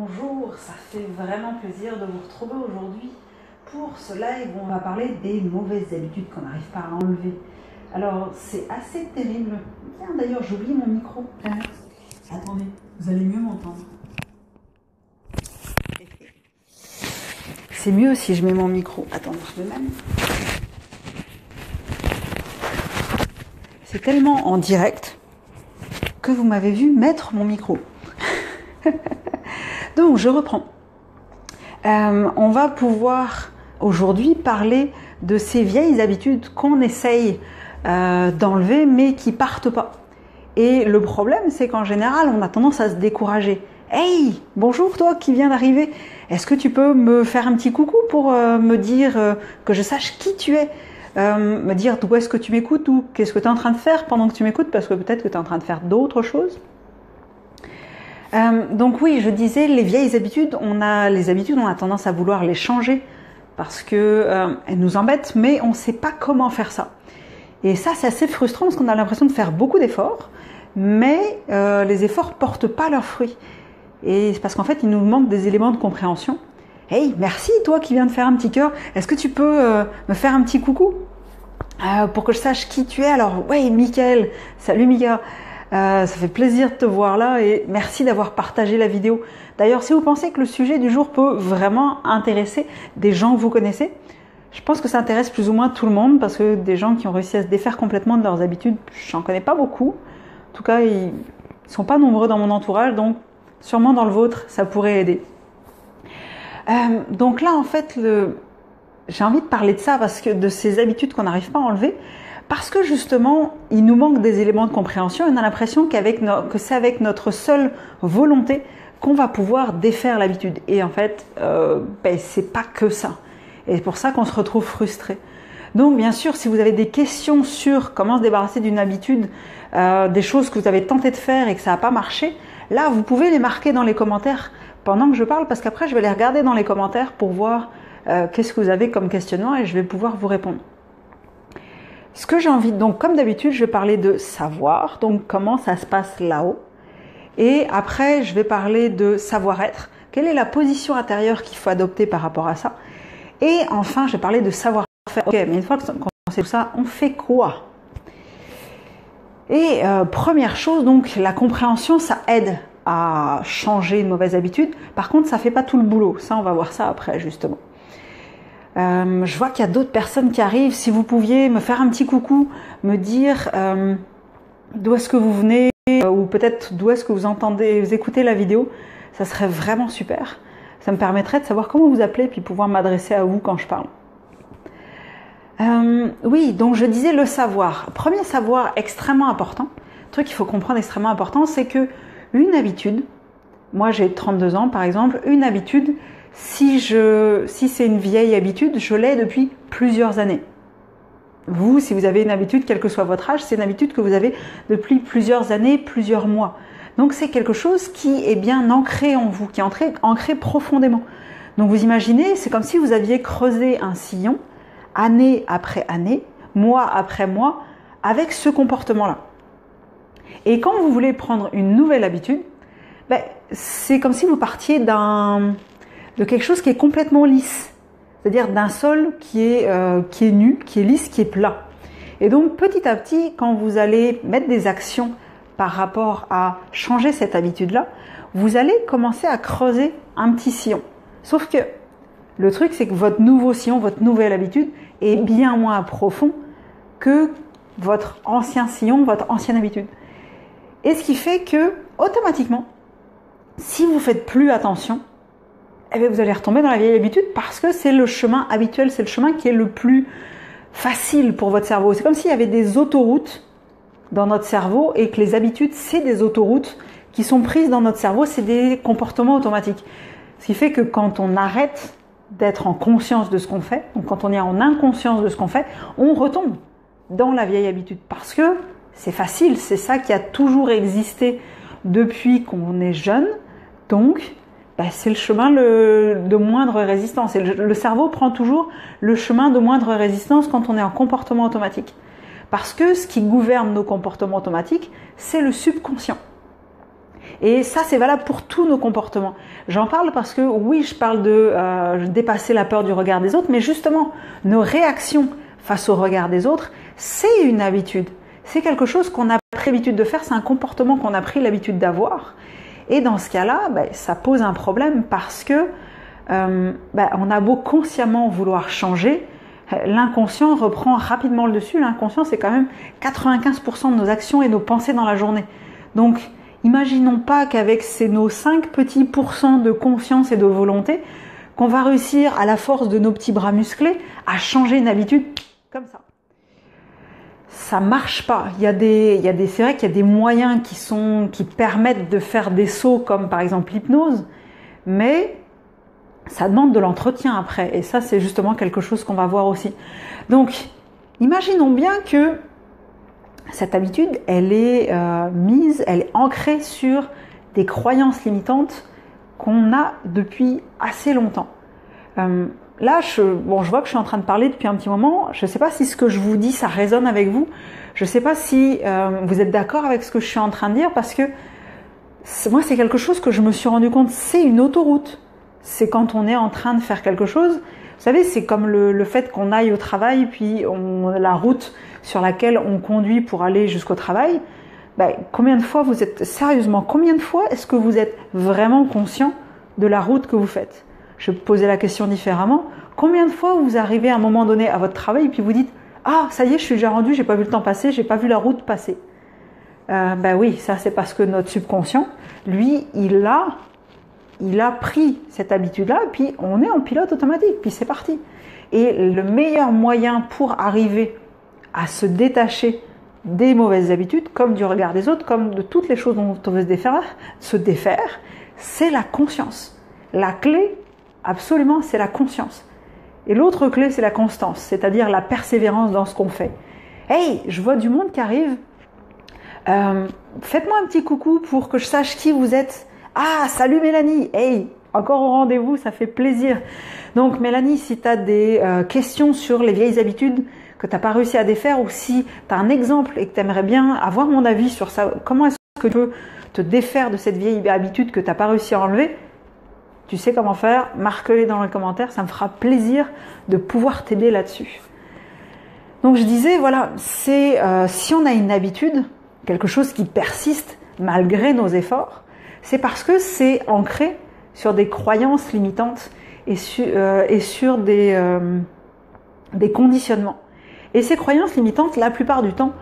Bonjour, ça fait vraiment plaisir de vous retrouver aujourd'hui pour ce live où on va parler des mauvaises habitudes qu'on n'arrive pas à enlever. Alors c'est assez terrible. Tiens, d'ailleurs j'oublie mon micro. Attendez, vous allez mieux m'entendre. C'est mieux si je mets mon micro. Attendez, je le mets. C'est tellement en direct que vous m'avez vu mettre mon micro. Donc je reprends. On va pouvoir aujourd'hui parler de ces vieilles habitudes qu'on essaye d'enlever mais qui partent pas. Et le problème, c'est qu'en général, on a tendance à se décourager. Hey, bonjour toi qui viens d'arriver. Est-ce que tu peux me faire un petit coucou pour me dire que je sache qui tu es, me dire d'où est-ce que tu m'écoutes ou qu'est-ce que tu es en train de faire pendant que tu m'écoutes, parce que peut-être que tu es en train de faire d'autres choses. Donc oui, je disais, les vieilles habitudes, on a tendance à vouloir les changer parce que elles nous embêtent, mais on ne sait pas comment faire ça. Et ça, c'est assez frustrant parce qu'on a l'impression de faire beaucoup d'efforts, mais les efforts portent pas leurs fruits. Et c'est parce qu'en fait, il nous manque des éléments de compréhension. Hey, merci toi qui viens de faire un petit cœur. Est-ce que tu peux me faire un petit coucou pour que je sache qui tu es? Alors, ouais, Mickaël. Salut Mika. Ça fait plaisir de te voir là et merci d'avoir partagé la vidéo. D'ailleurs, si vous pensez que le sujet du jour peut vraiment intéresser des gens que vous connaissez, je pense que ça intéresse plus ou moins tout le monde parce que des gens qui ont réussi à se défaire complètement de leurs habitudes, j'en connais pas beaucoup. En tout cas, ils sont pas nombreux dans mon entourage, donc sûrement dans le vôtre, ça pourrait aider. Donc là, en fait, j'ai envie de parler de ça parce que de ces habitudes qu'on n'arrive pas à enlever. Parce que justement, il nous manque des éléments de compréhension et on a l'impression que c'est avec notre seule volonté qu'on va pouvoir défaire l'habitude. Et en fait, c'est pas que ça. Et c'est pour ça qu'on se retrouve frustré. Donc bien sûr, si vous avez des questions sur comment se débarrasser d'une habitude, des choses que vous avez tenté de faire et que ça n'a pas marché, là, vous pouvez les marquer dans les commentaires pendant que je parle parce qu'après, je vais les regarder dans les commentaires pour voir qu'est-ce que vous avez comme questionnement et je vais pouvoir vous répondre. Ce que j'ai envie, donc comme d'habitude, je vais parler de savoir, donc comment ça se passe là-haut. Et après, je vais parler de savoir-être. Quelle est la position intérieure qu'il faut adopter par rapport à ça? Et enfin, je vais parler de savoir-faire. Ok, mais une fois qu'on sait tout ça, on fait quoi? Et première chose, donc la compréhension, ça aide à changer une mauvaise habitude. Par contre, ça ne fait pas tout le boulot. Ça, on va voir ça après, justement. Je vois qu'il y a d'autres personnes qui arrivent. Si vous pouviez me faire un petit coucou, me dire d'où est-ce que vous venez ou peut-être d'où est-ce que vous écoutez la vidéo, ça serait vraiment super. Ça me permettrait de savoir comment vous appelez puis pouvoir m'adresser à vous quand je parle. Oui, donc je disais le savoir. Premier savoir extrêmement important, truc qu'il faut comprendre extrêmement important, c'est que une habitude, moi j'ai 32 ans par exemple, une habitude, si c'est une vieille habitude, je l'ai depuis plusieurs années. Vous, si vous avez une habitude, quel que soit votre âge, c'est une habitude que vous avez depuis plusieurs années, plusieurs mois. Donc c'est quelque chose qui est bien ancré en vous, qui est ancré profondément. Donc vous imaginez, c'est comme si vous aviez creusé un sillon, année après année, mois après mois, avec ce comportement-là. Et quand vous voulez prendre une nouvelle habitude, c'est comme si vous partiez de quelque chose qui est complètement lisse, c'est-à-dire d'un sol qui est nu, qui est lisse, qui est plat. Et donc petit à petit, quand vous allez mettre des actions par rapport à changer cette habitude-là, vous allez commencer à creuser un petit sillon. Sauf que le truc, c'est que votre nouveau sillon, votre nouvelle habitude est bien moins profond que votre ancien sillon, votre ancienne habitude. Et ce qui fait que, automatiquement, si vous ne faites plus attention, vous allez retomber dans la vieille habitude parce que c'est le chemin habituel, c'est le chemin qui est le plus facile pour votre cerveau. C'est comme s'il y avait des autoroutes dans notre cerveau et que les habitudes, c'est des autoroutes qui sont prises dans notre cerveau, c'est des comportements automatiques. Ce qui fait que quand on arrête d'être en conscience de ce qu'on fait, donc quand on est en inconscience de ce qu'on fait, on retombe dans la vieille habitude parce que c'est facile, c'est ça qui a toujours existé depuis qu'on est jeune, donc c'est le chemin de moindre résistance. Et le cerveau prend toujours le chemin de moindre résistance quand on est en comportement automatique. Parce que ce qui gouverne nos comportements automatiques, c'est le subconscient. Et ça, c'est valable pour tous nos comportements. J'en parle parce que oui, je parle de dépasser la peur du regard des autres, mais justement, nos réactions face au regard des autres, c'est une habitude. C'est quelque chose qu'on a pris l'habitude de faire, c'est un comportement qu'on a pris l'habitude d'avoir. Et dans ce cas-là, ça pose un problème parce que on a beau consciemment vouloir changer, l'inconscient reprend rapidement le dessus. L'inconscient, c'est quand même 95% de nos actions et nos pensées dans la journée. Donc, imaginons pas qu'avec nos 5 petits pourcents de conscience et de volonté, qu'on va réussir à la force de nos petits bras musclés à changer une habitude comme ça. Ça marche pas. C'est vrai qu'il y a des moyens qui permettent de faire des sauts comme par exemple l'hypnose, mais ça demande de l'entretien après. Et ça, c'est justement quelque chose qu'on va voir aussi. Donc, imaginons bien que cette habitude, elle est elle est ancrée sur des croyances limitantes qu'on a depuis assez longtemps. Là, je vois que je suis en train de parler depuis un petit moment. Je ne sais pas si ce que je vous dis, ça résonne avec vous. Je ne sais pas si vous êtes d'accord avec ce que je suis en train de dire, parce que moi, c'est quelque chose que je me suis rendu compte, c'est une autoroute. C'est quand on est en train de faire quelque chose. Vous savez, c'est comme le fait qu'on aille au travail, puis la route sur laquelle on conduit pour aller jusqu'au travail. Combien de fois combien de fois est-ce que vous êtes vraiment conscient de la route que vous faites? Je vais poser la question différemment. Combien de fois vous arrivez à un moment donné à votre travail et puis vous dites « Ah, ça y est, je suis déjà rendu, j'ai pas vu le temps passer, j'ai pas vu la route passer. » Oui, ça c'est parce que notre subconscient, lui, il a pris cette habitude-là, et puis on est en pilote automatique, puis c'est parti. Et le meilleur moyen pour arriver à se détacher des mauvaises habitudes, comme du regard des autres, comme de toutes les choses dont on veut se défaire, c'est la conscience. La clé, absolument, c'est la conscience. Et l'autre clé, c'est la constance, c'est-à-dire la persévérance dans ce qu'on fait. Hey, je vois du monde qui arrive. Faites-moi un petit coucou pour que je sache qui vous êtes. Ah, salut Mélanie. Hey, encore au rendez-vous, ça fait plaisir. Donc Mélanie, si tu as des questions sur les vieilles habitudes que tu n'as pas réussi à défaire, ou si tu as un exemple et que tu aimerais bien avoir mon avis sur ça, comment est-ce que tu peux te défaire de cette vieille habitude que tu n'as pas réussi à enlever, tu sais comment faire, marque-les dans les commentaires, ça me fera plaisir de pouvoir t'aider là-dessus. Donc je disais, voilà, c'est si on a une habitude, quelque chose qui persiste malgré nos efforts, c'est parce que c'est ancré sur des croyances limitantes et sur des conditionnements. Et ces croyances limitantes, la plupart du temps,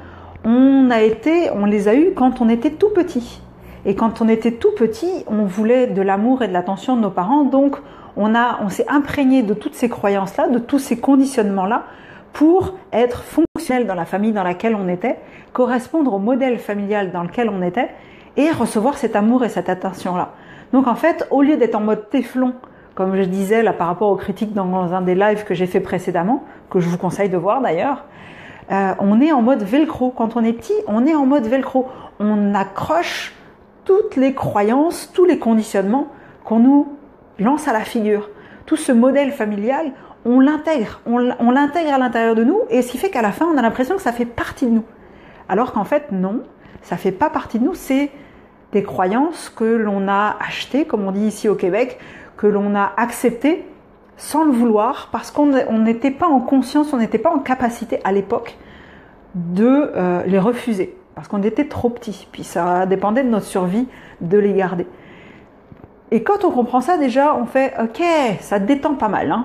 on les a eues quand on était tout petit. Et quand on était tout petit, on voulait de l'amour et de l'attention de nos parents, donc on s'est imprégné de toutes ces croyances-là, de tous ces conditionnements-là, pour être fonctionnel dans la famille dans laquelle on était, correspondre au modèle familial dans lequel on était, et recevoir cet amour et cette attention-là. Donc en fait, au lieu d'être en mode téflon, comme je disais là par rapport aux critiques dans un des lives que j'ai fait précédemment, que je vous conseille de voir d'ailleurs, on est en mode velcro. Quand on est petit, on est en mode velcro. On accroche toutes les croyances, tous les conditionnements qu'on nous lance à la figure. Tout ce modèle familial, on l'intègre à l'intérieur de nous, et ce qui fait qu'à la fin, on a l'impression que ça fait partie de nous. Alors qu'en fait, non, ça fait pas partie de nous, c'est des croyances que l'on a achetées, comme on dit ici au Québec, que l'on a acceptées sans le vouloir, parce qu'on n'était pas en conscience, on n'était pas en capacité à l'époque de les refuser, parce qu'on était trop petits, puis ça dépendait de notre survie de les garder. Et quand on comprend ça, déjà, on fait « Ok, ça détend pas mal, hein,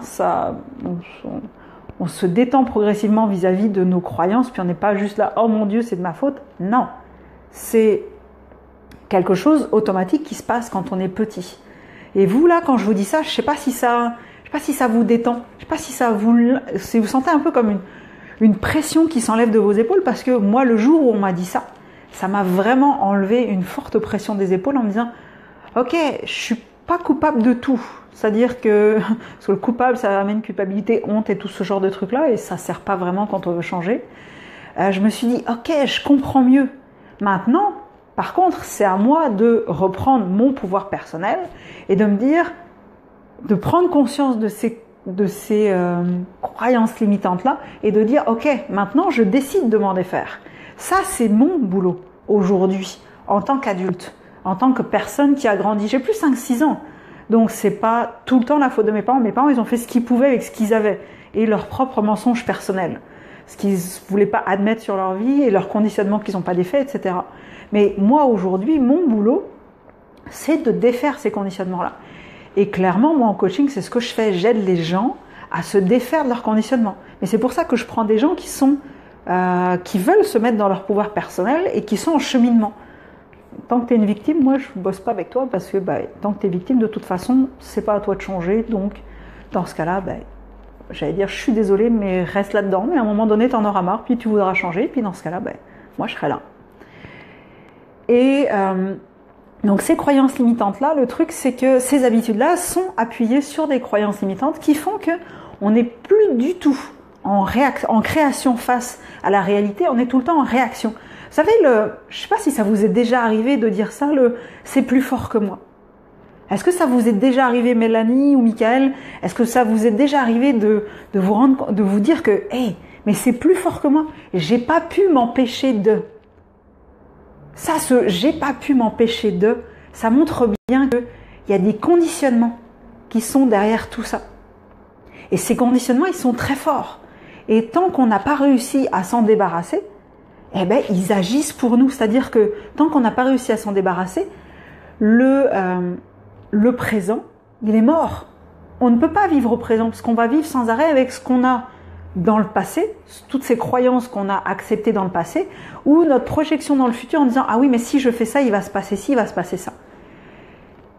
on se détend progressivement vis-à-vis de nos croyances, puis on n'est pas juste là « Oh mon Dieu, c'est de ma faute ». Non, c'est quelque chose automatique qui se passe quand on est petit. Et vous, là, quand je vous dis ça, je ne sais pas si ça vous détend, je ne sais pas si vous sentez un peu comme une pression qui s'enlève de vos épaules, parce que moi, le jour où on m'a dit ça, ça m'a vraiment enlevé une forte pression des épaules en me disant « Ok, je suis pas coupable de tout ». C'est-à-dire que, parce que le coupable, ça amène culpabilité, honte et tout ce genre de trucs-là, et ça ne sert pas vraiment quand on veut changer. Je me suis dit « Ok, je comprends mieux ». Maintenant, par contre, c'est à moi de reprendre mon pouvoir personnel et de me dire, de prendre conscience de ces croyances limitantes-là et de dire, ok, maintenant je décide de m'en défaire. Ça, c'est mon boulot aujourd'hui, en tant qu'adulte. en tant que personne qui a grandi. J'ai plus 5-6 ans. Donc c'est pas tout le temps la faute de mes parents. Mes parents, ils ont fait ce qu'ils pouvaient avec ce qu'ils avaient. Et leurs propres mensonges personnels. Ce qu'ils voulaient pas admettre sur leur vie et leurs conditionnements qu'ils n'ont pas défaits, etc. Mais moi, aujourd'hui, mon boulot, c'est de défaire ces conditionnements-là. Et clairement, moi, en coaching, c'est ce que je fais. J'aide les gens à se défaire de leurs conditionnements. Mais c'est pour ça que je prends des gens qui veulent se mettre dans leur pouvoir personnel et qui sont en cheminement. Tant que tu es une victime, moi je ne bosse pas avec toi parce que tant que tu es victime, de toute façon, c'est pas à toi de changer. Donc, dans ce cas-là, j'allais dire, je suis désolée, mais reste là-dedans. Mais à un moment donné, tu en auras marre, puis tu voudras changer. Puis dans ce cas-là, moi je serai là. Et donc ces croyances limitantes-là, le truc, c'est que ces habitudes-là sont appuyées sur des croyances limitantes qui font qu'on n'est plus du tout en création face à la réalité, on est tout le temps en réaction. Vous savez, je ne sais pas si ça vous est déjà arrivé de dire ça, c'est plus fort que moi. Est-ce que ça vous est déjà arrivé, Mélanie ou Michael? Est-ce que ça vous est déjà arrivé de vous dire que, hey, mais c'est plus fort que moi, j'ai pas pu m'empêcher de. Ça, j'ai pas pu m'empêcher de, ça montre bien qu'il y a des conditionnements qui sont derrière tout ça. Et ces conditionnements, ils sont très forts. Et tant qu'on n'a pas réussi à s'en débarrasser, ils agissent pour nous. C'est-à-dire que tant qu'on n'a pas réussi à s'en débarrasser, le présent, il est mort. On ne peut pas vivre au présent parce qu'on va vivre sans arrêt avec ce qu'on a dans le passé, toutes ces croyances qu'on a acceptées dans le passé, ou notre projection dans le futur en disant « Ah oui, mais si je fais ça, il va se passer ci, il va se passer ça. »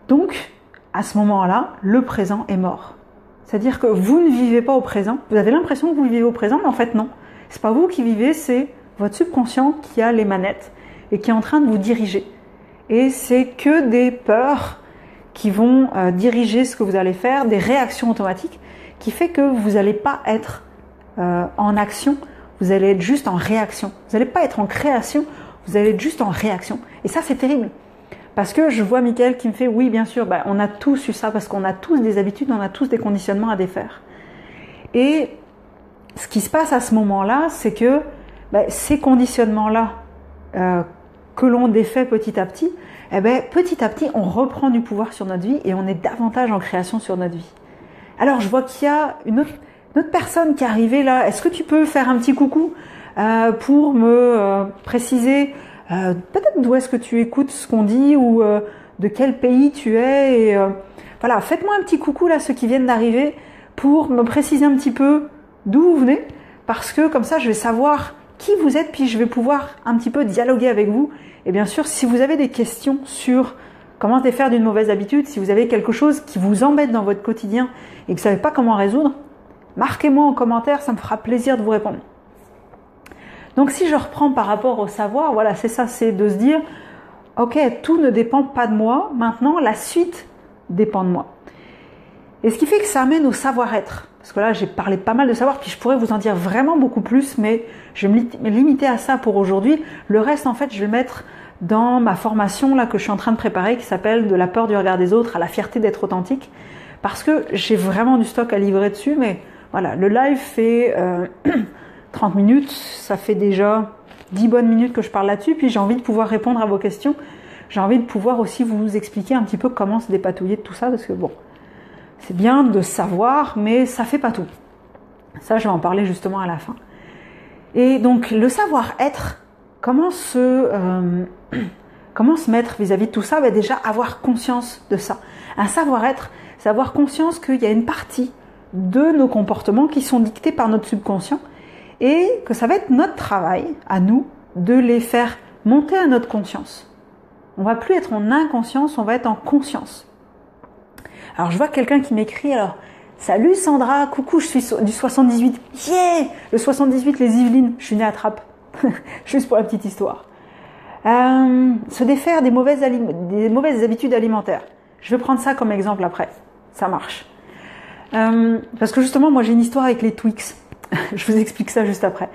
Donc, à ce moment-là, le présent est mort. C'est-à-dire que vous ne vivez pas au présent. Vous avez l'impression que vous vivez au présent, mais en fait non. C'est pas vous qui vivez, c'est votre subconscient qui a les manettes et qui est en train de vous diriger. Et c'est que des peurs qui vont diriger ce que vous allez faire, des réactions automatiques, qui fait que vous n'allez pas être en action, vous allez être juste en réaction. Vous n'allez pas être en création, vous allez être juste en réaction. Et ça, c'est terrible. Parce que je vois Michael qui me fait, oui, bien sûr, on a tous eu ça, parce qu'on a tous des habitudes, on a tous des conditionnements à défaire. Et ce qui se passe à ce moment-là, c'est que ces conditionnements-là que l'on défait petit à petit, petit à petit, on reprend du pouvoir sur notre vie et on est davantage en création sur notre vie. Alors, je vois qu'il y a une autre personne qui est arrivée là. Est-ce que tu peux faire un petit coucou pour me préciser peut-être d'où est-ce que tu écoutes ce qu'on dit ou de quel pays tu es et voilà, faites-moi un petit coucou là, ceux qui viennent d'arriver, pour me préciser un petit peu d'où vous venez, parce que comme ça je vais savoir qui vous êtes, puis je vais pouvoir un petit peu dialoguer avec vous. Et bien sûr, si vous avez des questions sur comment se défaire d'une mauvaise habitude, si vous avez quelque chose qui vous embête dans votre quotidien et que vous ne savez pas comment résoudre, marquez-moi en commentaire, ça me fera plaisir de vous répondre. Donc si je reprends par rapport au savoir, voilà, c'est ça, c'est de se dire, ok, tout ne dépend pas de moi, maintenant la suite dépend de moi. Et ce qui fait que ça amène au savoir-être. Parce que là, j'ai parlé pas mal de savoir, puis je pourrais vous en dire vraiment beaucoup plus, mais je vais me limiter à ça pour aujourd'hui. Le reste, en fait, je vais le mettre dans ma formation là que je suis en train de préparer, qui s'appelle « De la peur du regard des autres à la fierté d'être authentique ». Parce que j'ai vraiment du stock à livrer dessus, mais voilà, le live fait 30 minutes, ça fait déjà 10 bonnes minutes que je parle là-dessus, puis j'ai envie de pouvoir répondre à vos questions. J'ai envie de pouvoir aussi vous expliquer un petit peu comment se dépatouiller de tout ça, parce que bon, c'est bien de savoir, mais ça fait pas tout. Ça, je vais en parler justement à la fin. Et donc, le savoir-être, comment se mettre vis-à-vis de tout ça? Déjà, avoir conscience de ça. Un savoir-être, c'est avoir conscience qu'il y a une partie de nos comportements qui sont dictés par notre subconscient et que ça va être notre travail, à nous, de les faire monter à notre conscience. On va plus être en inconscience, on va être en conscience. Alors, je vois quelqu'un qui m'écrit, alors, salut Sandra, coucou, je suis du 78. Yeah! Le 78, les Yvelines, je suis née à Trappes. Juste pour la petite histoire. Se défaire des mauvaises habitudes alimentaires. Je vais prendre ça comme exemple après. Ça marche. Parce que justement, moi j'ai une histoire avec les Twix. Je vous explique ça juste après.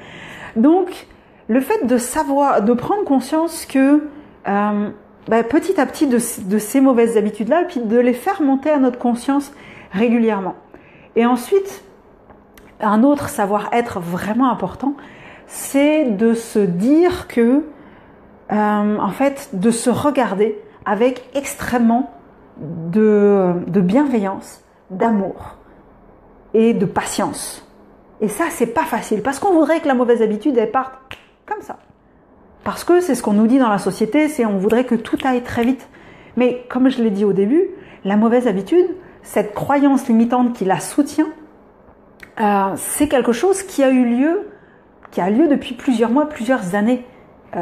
Donc, le fait de savoir, de prendre conscience que petit à petit de ces mauvaises habitudes-là, puis de les faire monter à notre conscience régulièrement. Et ensuite, un autre savoir-être vraiment important, c'est de se dire que, en fait, de se regarder avec extrêmement de bienveillance, d'amour et de patience. Et ça, c'est pas facile, parce qu'on voudrait que la mauvaise habitude, elle parte comme ça. Parce que c'est ce qu'on nous dit dans la société, c'est on voudrait que tout aille très vite. Mais comme je l'ai dit au début, la mauvaise habitude, cette croyance limitante qui la soutient, c'est quelque chose qui a lieu depuis plusieurs mois, plusieurs années.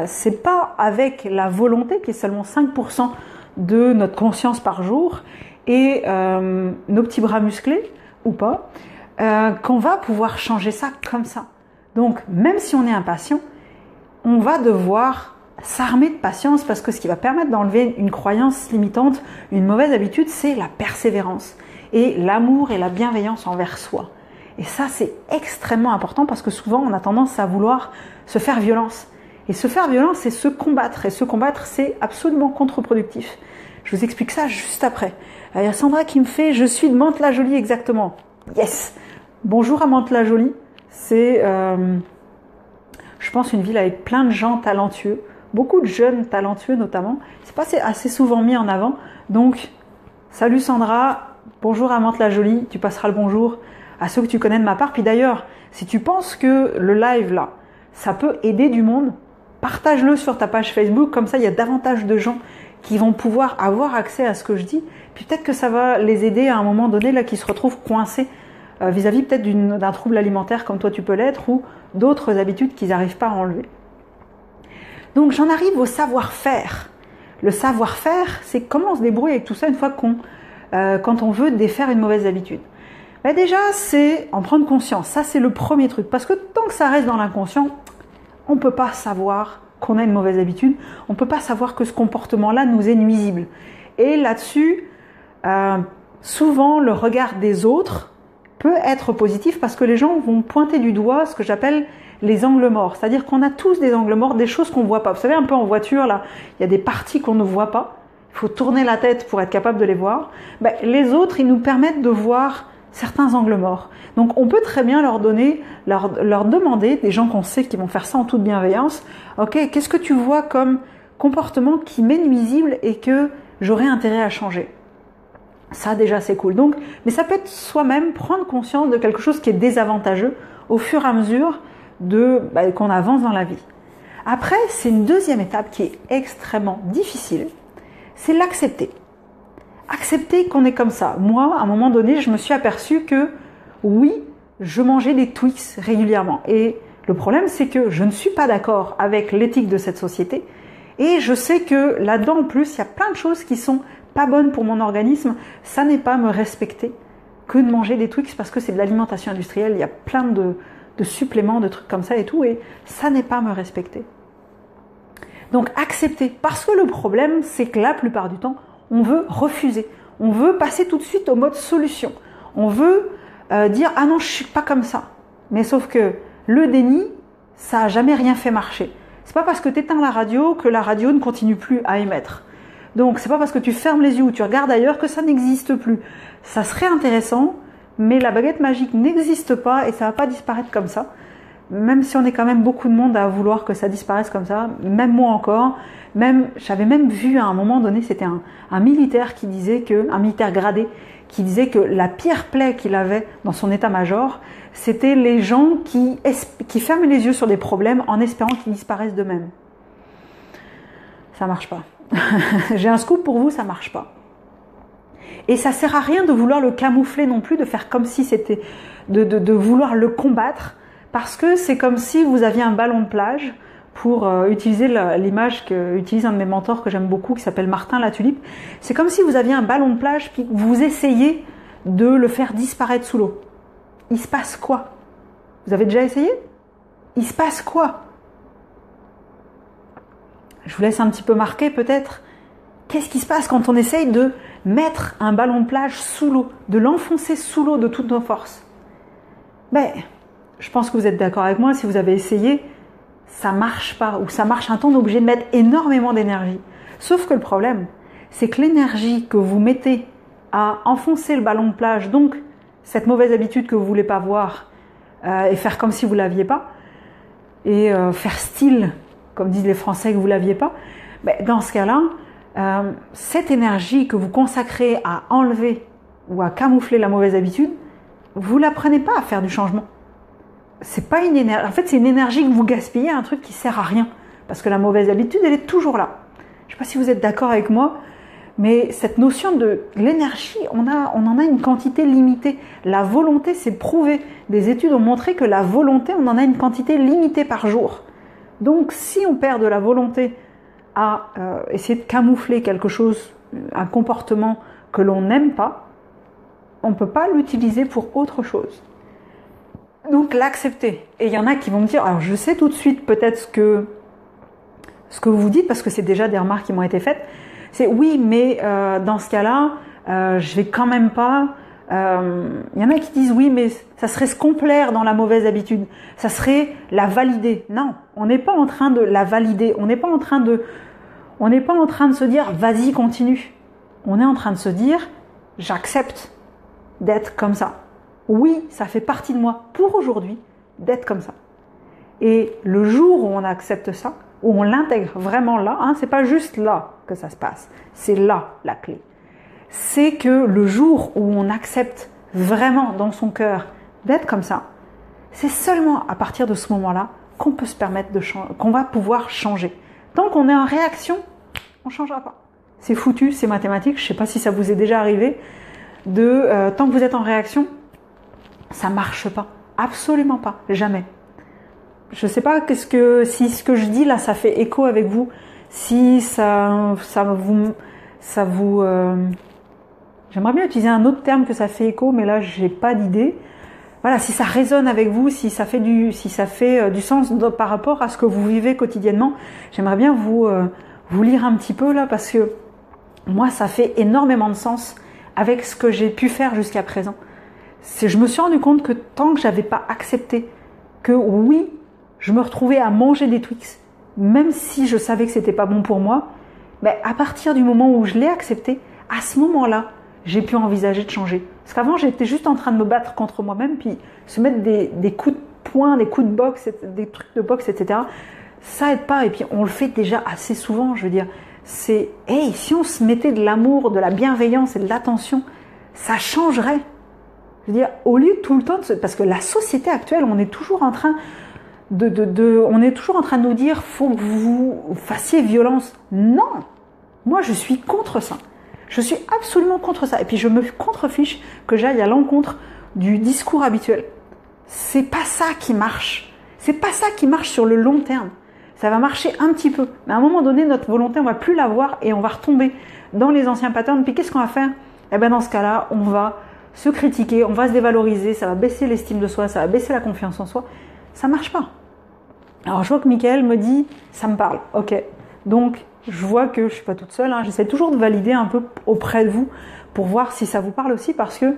C'est pas avec la volonté, qui est seulement 5% de notre conscience par jour, et nos petits bras musclés, ou pas, qu'on va pouvoir changer ça comme ça. Donc, même si on est impatient, on va devoir s'armer de patience, parce que ce qui va permettre d'enlever une croyance limitante, une mauvaise habitude, c'est la persévérance et l'amour et la bienveillance envers soi. Et ça, c'est extrêmement important, parce que souvent, on a tendance à vouloir se faire violence. Et se faire violence, c'est se combattre. Et se combattre, c'est absolument contre-productif. Je vous explique ça juste après. Il y a Sandra qui me fait « Je suis de Mantes-la-Jolie exactement ». Yes. Bonjour à Mantes-la-Jolie. C'est, je pense, une ville avec plein de gens talentueux. Beaucoup de jeunes talentueux notamment. C'est pas assez souvent mis en avant. Donc, salut Sandra. Bonjour à Mantes-la-Jolie. Tu passeras le bonjour à ceux que tu connais de ma part. Puis d'ailleurs, si tu penses que le live là, ça peut aider du monde, partage-le sur ta page Facebook. Comme ça, il y a davantage de gens qui vont pouvoir avoir accès à ce que je dis. Puis peut-être que ça va les aider à un moment donné là, qui se retrouvent coincés vis-à-vis peut-être d'un trouble alimentaire comme toi tu peux l'être, ou d'autres habitudes qu'ils n'arrivent pas à enlever. Donc j'en arrive au savoir-faire. Le savoir-faire, c'est comment on se débrouille avec tout ça une fois quand on veut défaire une mauvaise habitude. Ben déjà, c'est en prendre conscience. Ça, c'est le premier truc. Parce que tant que ça reste dans l'inconscient, on ne peut pas savoir qu'on a une mauvaise habitude. On ne peut pas savoir que ce comportement-là nous est nuisible. Et là-dessus, souvent, le regard des autres peut être positif, parce que les gens vont pointer du doigt ce que j'appelle les angles morts. C'est-à-dire qu'on a tous des angles morts, des choses qu'on ne voit pas. Vous savez, un peu en voiture, là, il y a des parties qu'on ne voit pas. Il faut tourner la tête pour être capable de les voir. Ben, les autres, ils nous permettent de voir certains angles morts. Donc, on peut très bien leur demander, des gens qu'on sait qui vont faire ça en toute bienveillance, ok, qu'est-ce que tu vois comme comportement qui m'est nuisible et que j'aurais intérêt à changer? Ça, déjà, c'est cool. Donc, mais ça peut être soi-même prendre conscience de quelque chose qui est désavantageux au fur et à mesure qu'on avance dans la vie. Après, c'est une deuxième étape qui est extrêmement difficile, c'est l'accepter. Accepter qu'on est comme ça. Moi, à un moment donné, je me suis aperçue que oui, je mangeais des Twix régulièrement. Et le problème, c'est que je ne suis pas d'accord avec l'éthique de cette société. Et je sais que là-dedans, en plus, il y a plein de choses qui sont pas bonnes pour mon organisme. Ça n'est pas me respecter que de manger des Twix, parce que c'est de l'alimentation industrielle. Il y a plein de suppléments, de trucs comme ça et tout. Et ça n'est pas me respecter. Donc, accepter. Parce que le problème, c'est que la plupart du temps, on veut refuser. On veut passer tout de suite au mode solution. On veut dire « Ah non, je suis pas comme ça ». Mais sauf que le déni, ça n'a jamais rien fait marcher. C'est pas parce que tu éteins la radio que la radio ne continue plus à émettre. Donc, c'est pas parce que tu fermes les yeux ou tu regardes ailleurs que ça n'existe plus. Ça serait intéressant, mais la baguette magique n'existe pas et ça va pas disparaître comme ça. Même si on est quand même beaucoup de monde à vouloir que ça disparaisse comme ça, même moi encore, j'avais même vu à un moment donné, c'était un militaire qui disait un militaire gradé, qui disait que la pire plaie qu'il avait dans son état-major, c'était les gens qui ferment les yeux sur des problèmes en espérant qu'ils disparaissent d'eux-mêmes. Ça marche pas. J'ai un scoop pour vous, ça marche pas. Et ça sert à rien de vouloir le camoufler non plus, de faire comme si c'était de vouloir le combattre, parce que c'est comme si vous aviez un ballon de plage, pour utiliser l'image qu'utilise un de mes mentors que j'aime beaucoup, qui s'appelle Martin Latulipe. C'est comme si vous aviez un ballon de plage puis vous essayez de le faire disparaître sous l'eau. Il se passe quoi? Vous avez déjà essayé? Il se passe quoi? Je vous laisse un petit peu marquer peut-être. Qu'est-ce qui se passe quand on essaye de mettre un ballon de plage sous l'eau, de l'enfoncer sous l'eau de toutes nos forces? Ben, je pense que vous êtes d'accord avec moi, si vous avez essayé, ça marche pas, ou ça marche un temps, on est obligé de mettre énormément d'énergie. Sauf que le problème, c'est que l'énergie que vous mettez à enfoncer le ballon de plage, donc cette mauvaise habitude que vous voulez pas voir, et faire comme si vous l'aviez pas, et faire style, comme disent les Français, que vous l'aviez pas, ben, dans ce cas-là, cette énergie que vous consacrez à enlever ou à camoufler la mauvaise habitude, vous la prenez pas à faire du changement. C'est pas une énergie. En fait, c'est une énergie que vous gaspillez à un truc qui sert à rien. Parce que la mauvaise habitude, elle est toujours là. Je sais pas si vous êtes d'accord avec moi, mais cette notion de l'énergie, on en a une quantité limitée. La volonté, c'est prouvé. Des études ont montré que la volonté, on en a une quantité limitée par jour. Donc, si on perd de la volonté à essayer de camoufler quelque chose, un comportement que l'on n'aime pas, on ne peut pas l'utiliser pour autre chose. Donc l'accepter. Et il y en a qui vont me dire, alors je sais tout de suite peut-être ce que vous dites, parce que c'est déjà des remarques qui m'ont été faites, c'est oui, mais dans ce cas-là, je vais quand même pas... Il y en a qui disent oui, mais ça serait se complaire dans la mauvaise habitude, ça serait la valider. Non, on n'est pas en train de la valider, on n'est pas en train de se dire vas-y, continue. On est en train de se dire j'accepte d'être comme ça. Oui, ça fait partie de moi pour aujourd'hui d'être comme ça. Et le jour où on accepte ça, où on l'intègre vraiment là, c'est pas juste là que ça se passe, c'est là la clé. C'est que le jour où on accepte vraiment dans son cœur d'être comme ça, c'est seulement à partir de ce moment-là qu'on peut se permettre de changer, qu'on va pouvoir changer. Tant qu'on est en réaction, on ne changera pas. C'est foutu, c'est mathématique. Je ne sais pas si ça vous est déjà arrivé. Tant que vous êtes en réaction, ça ne marche pas. Absolument pas. Jamais. Je ne sais pas si ce que je dis là, ça fait écho avec vous. Si ça vous j'aimerais bien utiliser un autre terme que ça fait écho, mais là, j'ai pas d'idée. Voilà, si ça résonne avec vous, si ça fait du sens par rapport à ce que vous vivez quotidiennement, j'aimerais bien vous lire un petit peu là, parce que moi, ça fait énormément de sens avec ce que j'ai pu faire jusqu'à présent. Je me suis rendu compte que tant que j'avais pas accepté que oui, je me retrouvais à manger des Twix, même si je savais que c'était pas bon pour moi, mais à partir du moment où je l'ai accepté, à ce moment-là, j'ai pu envisager de changer. Parce qu'avant, j'étais juste en train de me battre contre moi-même, puis se mettre des coups de poing, des coups de boxe, des trucs de boxe, etc. Ça aide pas. Et puis, on le fait déjà assez souvent, je veux dire. Si on se mettait de l'amour, de la bienveillance et de l'attention, ça changerait. Je veux dire, au lieu de tout le temps, parce que la société actuelle, on est toujours en train de nous dire, faut que vous fassiez violence. Non! Moi, je suis contre ça. Je suis absolument contre ça. Et puis, je me contrefiche que j'aille à l'encontre du discours habituel. C'est pas ça qui marche. C'est pas ça qui marche sur le long terme. Ça va marcher un petit peu. Mais à un moment donné, notre volonté, on va plus l'avoir et on va retomber dans les anciens patterns. Puis, qu'est-ce qu'on va faire? Eh ben, dans ce cas-là, on va se critiquer, on va se dévaloriser, ça va baisser l'estime de soi, ça va baisser la confiance en soi. Ça marche pas. Alors, je vois que Mickaël me dit, ça me parle. Ok. Donc, je vois que je ne suis pas toute seule. J'essaie toujours de valider un peu auprès de vous pour voir si ça vous parle aussi, parce que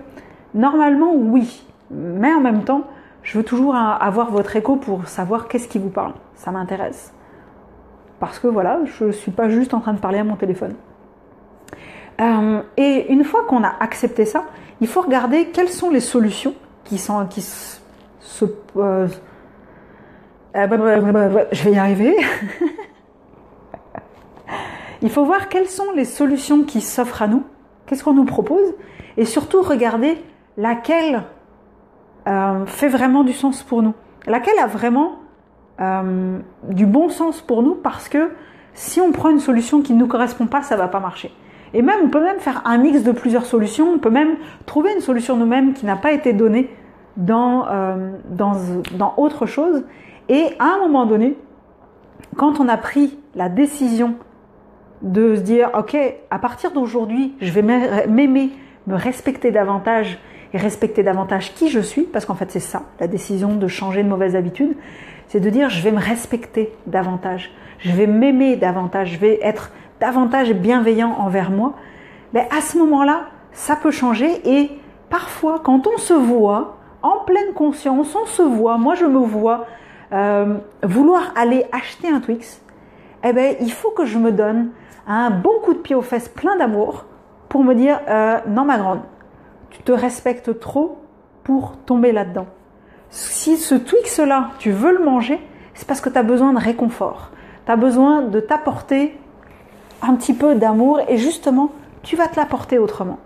normalement, oui. Mais en même temps, je veux toujours avoir votre écho pour savoir qu'est-ce qui vous parle. Ça m'intéresse. Parce que voilà, je ne suis pas juste en train de parler à mon téléphone. Et une fois qu'on a accepté ça, il faut regarder quelles sont les solutions je vais y arriver. Il faut voir quelles sont les solutions qui s'offrent à nous, qu'est-ce qu'on nous propose, et surtout regarder laquelle fait vraiment du sens pour nous, laquelle a vraiment du bon sens pour nous, parce que si on prend une solution qui ne nous correspond pas, ça ne va pas marcher. Et même, on peut même faire un mix de plusieurs solutions, on peut même trouver une solution nous-mêmes qui n'a pas été donnée dans autre chose. Et à un moment donné, quand on a pris la décision de se dire, ok, à partir d'aujourd'hui, je vais m'aimer, me respecter davantage et respecter davantage qui je suis, parce qu'en fait c'est ça, la décision de changer de mauvaise habitude, c'est de dire, je vais me respecter davantage, je vais m'aimer davantage, je vais être davantage bienveillant envers moi. Mais à ce moment-là, ça peut changer, et parfois, quand on se voit, en pleine conscience, on se voit, moi je me vois, vouloir aller acheter un Twix, eh ben, il faut que je me donne un bon coup de pied aux fesses plein d'amour pour me dire non ma grande, tu te respectes trop pour tomber là-dedans. Si ce Twix-là, tu veux le manger, c'est parce que tu as besoin de réconfort. Tu as besoin de t'apporter un petit peu d'amour et justement, tu vas te l'apporter autrement.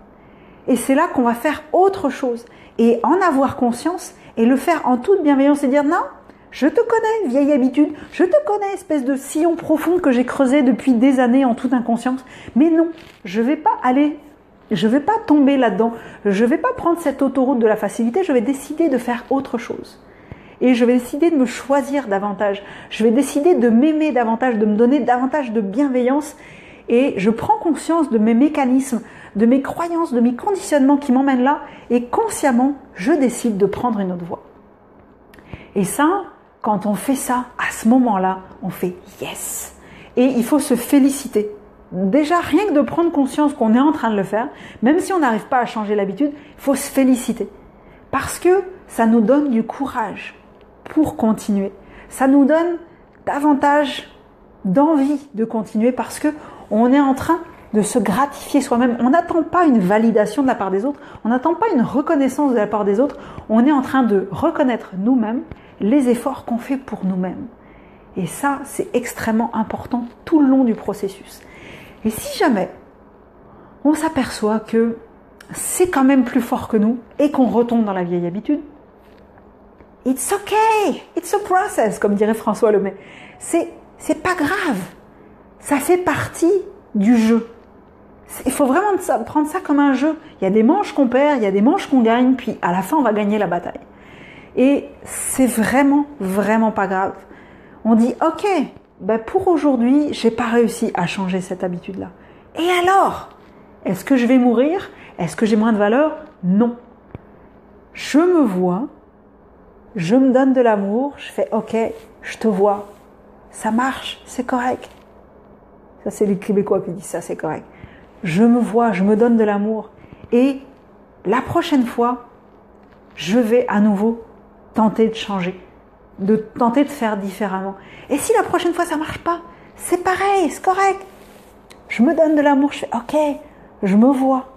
Et c'est là qu'on va faire autre chose. Et en avoir conscience et le faire en toute bienveillance et dire non, je te connais, vieille habitude, je te connais, espèce de sillon profond que j'ai creusé depuis des années en toute inconscience. Mais non, je vais pas tomber là-dedans. Je vais pas prendre cette autoroute de la facilité, je vais décider de faire autre chose. Et je vais décider de me choisir davantage. Je vais décider de m'aimer davantage, de me donner davantage de bienveillance. Et je prends conscience de mes mécanismes, de mes croyances, de mes conditionnements qui m'emmènent là. Et consciemment, je décide de prendre une autre voie. Et ça, quand on fait ça, à ce moment-là, on fait yes. Et il faut se féliciter. Déjà, rien que de prendre conscience qu'on est en train de le faire, même si on n'arrive pas à changer l'habitude, il faut se féliciter. Parce que ça nous donne du courage pour continuer. Ça nous donne davantage d'envie de continuer parce que on est en train de se gratifier soi-même. On n'attend pas une validation de la part des autres, on n'attend pas une reconnaissance de la part des autres. On est en train de reconnaître nous-mêmes les efforts qu'on fait pour nous-mêmes. Et ça, c'est extrêmement important tout le long du processus. Et si jamais on s'aperçoit que c'est quand même plus fort que nous et qu'on retombe dans la vieille habitude, it's okay, it's a process, comme dirait François Lemay. C'est pas grave, ça fait partie du jeu. Il faut vraiment prendre ça comme un jeu. Il y a des manches qu'on perd, il y a des manches qu'on gagne, puis à la fin on va gagner la bataille. Et c'est vraiment, vraiment pas grave. On dit, ok, ben pour aujourd'hui, j'ai pas réussi à changer cette habitude-là. Et alors? Est-ce que je vais mourir? Est-ce que j'ai moins de valeur? Non. Je me vois, je me donne de l'amour, je fais, ok, je te vois, ça marche, c'est correct. Ça, c'est les Québécois qui disent ça, c'est correct. Je me vois, je me donne de l'amour. Et la prochaine fois, je vais à nouveau tenter de changer, de tenter de faire différemment. Et si la prochaine fois ça marche pas, c'est pareil, c'est correct. Je me donne de l'amour, je fais ok, je me vois,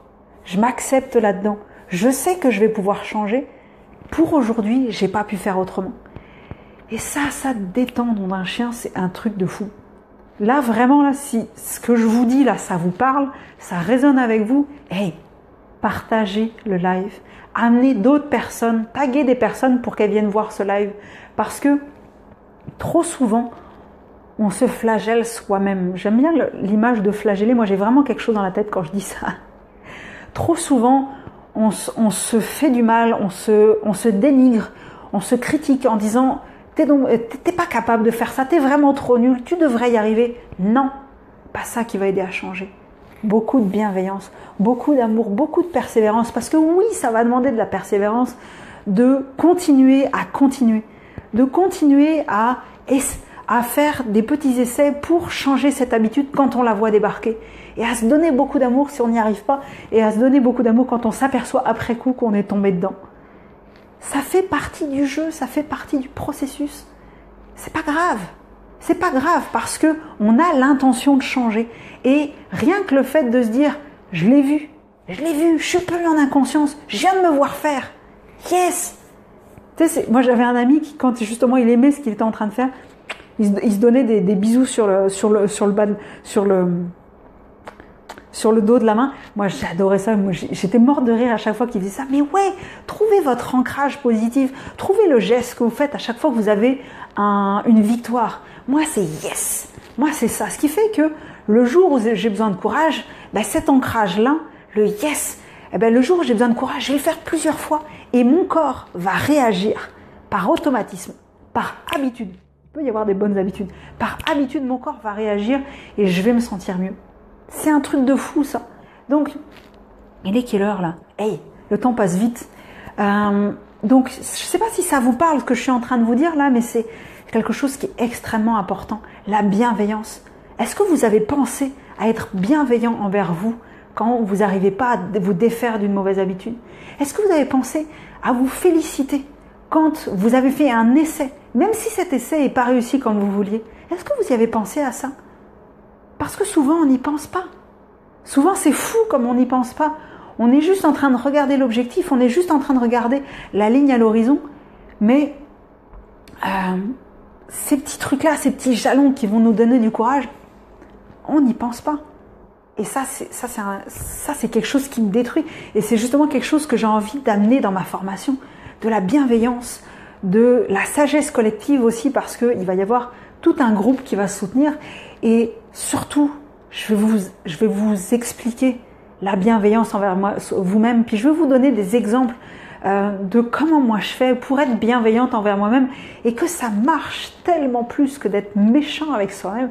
je m'accepte là-dedans. Je sais que je vais pouvoir changer. Pour aujourd'hui, j'ai pas pu faire autrement. Et ça détendre d'un chien, c'est un truc de fou. Là, vraiment, là, si ce que je vous dis, là, ça vous parle, ça résonne avec vous, hey, partagez le live. Amenez d'autres personnes, taguez des personnes pour qu'elles viennent voir ce live. Parce que trop souvent, on se flagelle soi-même. J'aime bien l'image de flageller. Moi, j'ai vraiment quelque chose dans la tête quand je dis ça. Trop souvent, on se fait du mal, on se dénigre, on se critique en disant « t'es pas capable de faire ça, t'es vraiment trop nul, tu devrais y arriver ». Non, pas ça qui va aider à changer. Beaucoup de bienveillance, beaucoup d'amour, beaucoup de persévérance. Parce que oui, ça va demander de la persévérance, de continuer, de continuer à faire des petits essais pour changer cette habitude quand on la voit débarquer. Et à se donner beaucoup d'amour si on n'y arrive pas, et à se donner beaucoup d'amour quand on s'aperçoit après coup qu'on est tombé dedans. Ça fait partie du jeu, ça fait partie du processus. C'est pas grave. C'est pas grave parce que on a l'intention de changer. Et rien que le fait de se dire, je l'ai vu, je suis plus en inconscience, je viens de me voir faire. Yes! Tu sais, moi j'avais un ami qui, quand justement il aimait ce qu'il était en train de faire, il se donnait des bisous sur le dos de la main. Moi j'adorais ça, j'étais morte de rire à chaque fois qu'il faisait ça. Mais ouais, trouvez votre ancrage positif, trouvez le geste que vous faites à chaque fois que vous avez une victoire. Moi c'est yes, moi c'est ça. Ce qui fait que le jour où j'ai besoin de courage, ben cet ancrage-là, le yes, le jour où j'ai besoin de courage, je vais le faire plusieurs fois et mon corps va réagir par automatisme, par habitude. Il peut y avoir des bonnes habitudes. Par habitude, mon corps va réagir et je vais me sentir mieux. C'est un truc de fou ça. Donc, il est quelle heure là? Hey, le temps passe vite. Donc, je ne sais pas si ça vous parle ce que je suis en train de vous dire là, mais c'est quelque chose qui est extrêmement important. La bienveillance. Est-ce que vous avez pensé à être bienveillant envers vous quand vous n'arrivez pas à vous défaire d'une mauvaise habitude? Est-ce que vous avez pensé à vous féliciter quand vous avez fait un essai, même si cet essai n'est pas réussi comme vous vouliez? Est-ce que vous y avez pensé à ça? Parce que souvent, on n'y pense pas. Souvent, c'est fou comme on n'y pense pas. On est juste en train de regarder l'objectif, on est juste en train de regarder la ligne à l'horizon. Mais ces petits trucs-là, ces petits jalons qui vont nous donner du courage, on n'y pense pas. Et ça, c'est quelque chose qui me détruit. Et c'est justement quelque chose que j'ai envie d'amener dans ma formation, de la bienveillance, de la sagesse collective aussi, parce qu'il va y avoir tout un groupe qui va se soutenir. Et surtout, je vais vous expliquer la bienveillance envers vous-même. Puis je vais vous donner des exemples de comment moi je fais pour être bienveillante envers moi-même et que ça marche tellement plus que d'être méchant avec soi-même.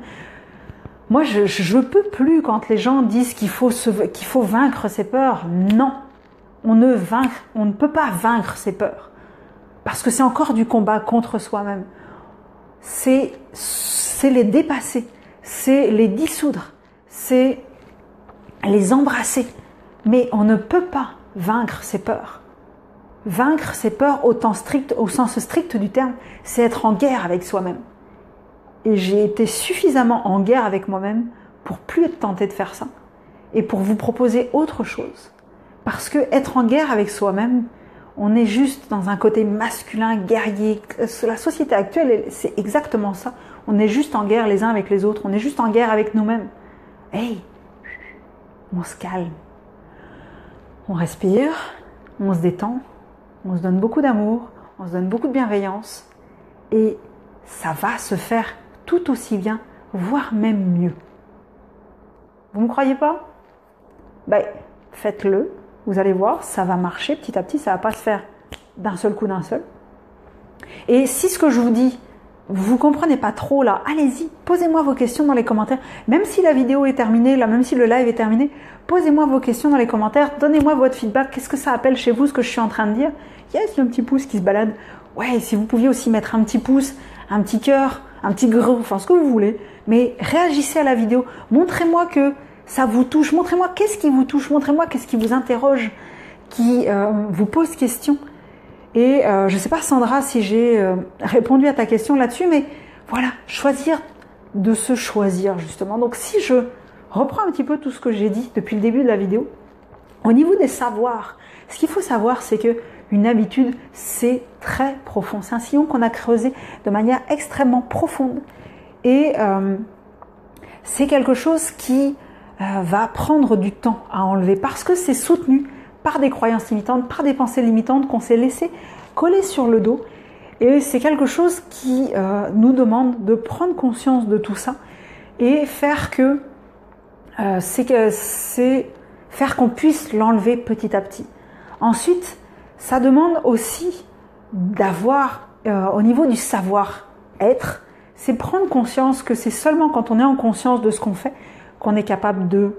Moi, je peux plus quand les gens disent qu'il faut vaincre ses peurs. Non, on ne peut pas vaincre ses peurs parce que c'est encore du combat contre soi-même. C'est les dépasser, c'est les dissoudre, c'est les embrasser. Mais on ne peut pas vaincre ses peurs. Vaincre ses peurs au sens strict du terme, c'est être en guerre avec soi-même. Et j'ai été suffisamment en guerre avec moi-même pour plus être tentée de faire ça. Et pour vous proposer autre chose. Parce que être en guerre avec soi-même, on est juste dans un côté masculin, guerrier. La société actuelle, c'est exactement ça. On est juste en guerre les uns avec les autres. On est juste en guerre avec nous-mêmes. Hey, on se calme. On respire, on se détend, on se donne beaucoup d'amour, on se donne beaucoup de bienveillance. Et ça va se faire tout aussi bien, voire même mieux. Vous ne me croyez pas? Ben, faites-le, vous allez voir, ça va marcher petit à petit, ça ne va pas se faire d'un seul coup, d'un seul. Et si ce que je vous dis, vous ne comprenez pas trop là, allez-y, posez-moi vos questions dans les commentaires. Même si la vidéo est terminée, là, même si le live est terminé, posez-moi vos questions dans les commentaires, donnez-moi votre feedback, qu'est-ce que ça appelle chez vous ce que je suis en train de dire? Yes, le petit pouce qui se balade. Ouais, si vous pouviez aussi mettre un petit pouce, un petit cœur, un petit gros, enfin ce que vous voulez, mais réagissez à la vidéo, montrez-moi que ça vous touche, montrez-moi qu'est-ce qui vous touche, montrez-moi qu'est-ce qui vous interroge, qui vous pose question. Et je ne sais pas Sandra si j'ai répondu à ta question là-dessus, mais voilà, choisir de se choisir justement. Donc si je reprends un petit peu tout ce que j'ai dit depuis le début de la vidéo, au niveau des savoirs, ce qu'il faut savoir c'est que une habitude, c'est très profond. C'est un sillon qu'on a creusé de manière extrêmement profonde. Et c'est quelque chose qui va prendre du temps à enlever parce que c'est soutenu par des croyances limitantes, par des pensées limitantes qu'on s'est laissé coller sur le dos. Et c'est quelque chose qui nous demande de prendre conscience de tout ça et faire que c'est faire qu'on puisse l'enlever petit à petit. Ensuite, ça demande aussi d'avoir, au niveau du savoir-être, c'est prendre conscience que c'est seulement quand on est en conscience de ce qu'on fait qu'on est capable de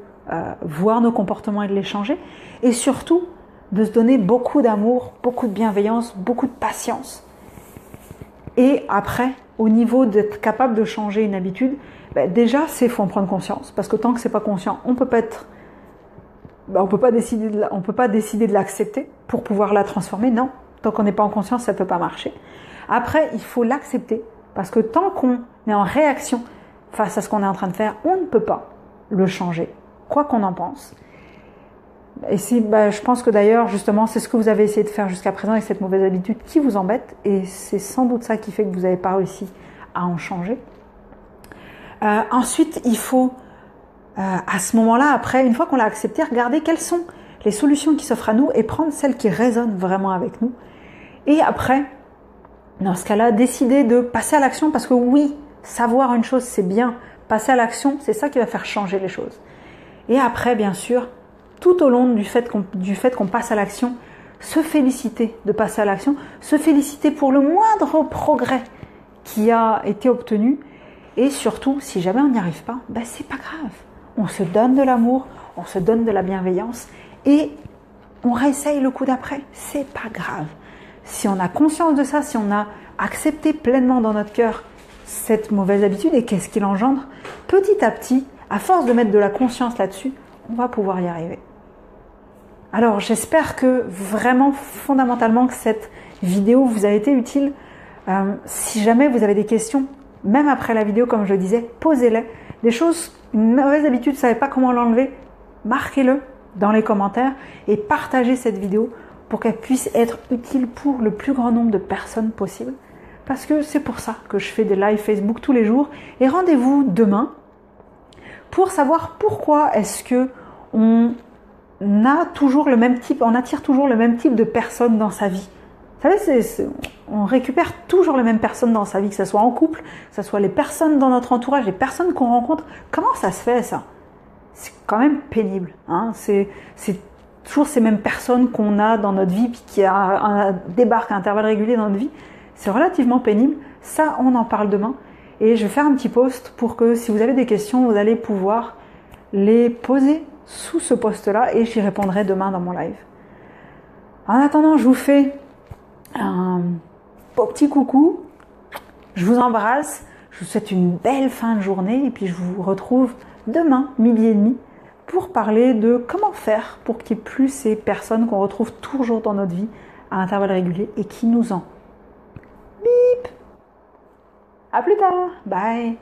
voir nos comportements et de les changer. Et surtout, de se donner beaucoup d'amour, beaucoup de bienveillance, beaucoup de patience. Et après, au niveau d'être capable de changer une habitude, ben déjà, il faut en prendre conscience. Parce que tant que c'est pas conscient, on peut pas être... on peut pas décider de l'accepter pour pouvoir la transformer. Non, tant qu'on n'est pas en conscience, ça ne peut pas marcher. Après, il faut l'accepter parce que tant qu'on est en réaction face à ce qu'on est en train de faire, on ne peut pas le changer, quoi qu'on en pense. Et je pense que d'ailleurs, justement, c'est ce que vous avez essayé de faire jusqu'à présent avec cette mauvaise habitude qui vous embête et c'est sans doute ça qui fait que vous n'avez pas réussi à en changer. Ensuite, il faut... à ce moment-là, après, une fois qu'on l'a accepté, regarder quelles sont les solutions qui s'offrent à nous et prendre celles qui résonnent vraiment avec nous. Et après, dans ce cas-là, décider de passer à l'action parce que oui, savoir une chose, c'est bien. Passer à l'action, c'est ça qui va faire changer les choses. Et après, bien sûr, tout au long du fait qu'on passe à l'action, se féliciter de passer à l'action, se féliciter pour le moindre progrès qui a été obtenu. Et surtout, si jamais on n'y arrive pas, ben c'est pas grave. On se donne de l'amour, on se donne de la bienveillance et on réessaye le coup d'après. C'est pas grave. Si on a conscience de ça, si on a accepté pleinement dans notre cœur cette mauvaise habitude et qu'est-ce qu'il engendre, petit à petit, à force de mettre de la conscience là-dessus, on va pouvoir y arriver. Alors, j'espère que vraiment, fondamentalement, que cette vidéo vous a été utile. Si jamais vous avez des questions, même après la vidéo, comme je le disais, posez-les. Des choses, une mauvaise habitude, vous ne savez pas comment l'enlever, marquez-le dans les commentaires et partagez cette vidéo pour qu'elle puisse être utile pour le plus grand nombre de personnes possible. Parce que c'est pour ça que je fais des lives Facebook tous les jours. Et rendez-vous demain pour savoir pourquoi est-ce que on attire toujours le même type de personnes dans sa vie. Vous savez, on récupère toujours les mêmes personnes dans sa vie, que ce soit en couple, que ce soit les personnes dans notre entourage, les personnes qu'on rencontre. Comment ça se fait, ça? C'est quand même pénible. Hein, c'est toujours ces mêmes personnes qu'on a dans notre vie, puis qui débarquent à intervalles réguliers dans notre vie. C'est relativement pénible. Ça, on en parle demain. Et je vais faire un petit post pour que si vous avez des questions, vous allez pouvoir les poser sous ce post-là et j'y répondrai demain dans mon live. En attendant, je vous fais un beau petit coucou. Je vous embrasse. Je vous souhaite une belle fin de journée et puis je vous retrouve demain, 12h30, pour parler de comment faire pour qu'il n'y ait plus ces personnes qu'on retrouve toujours dans notre vie à intervalles réguliers et qui nous en bip. À plus tard. Bye.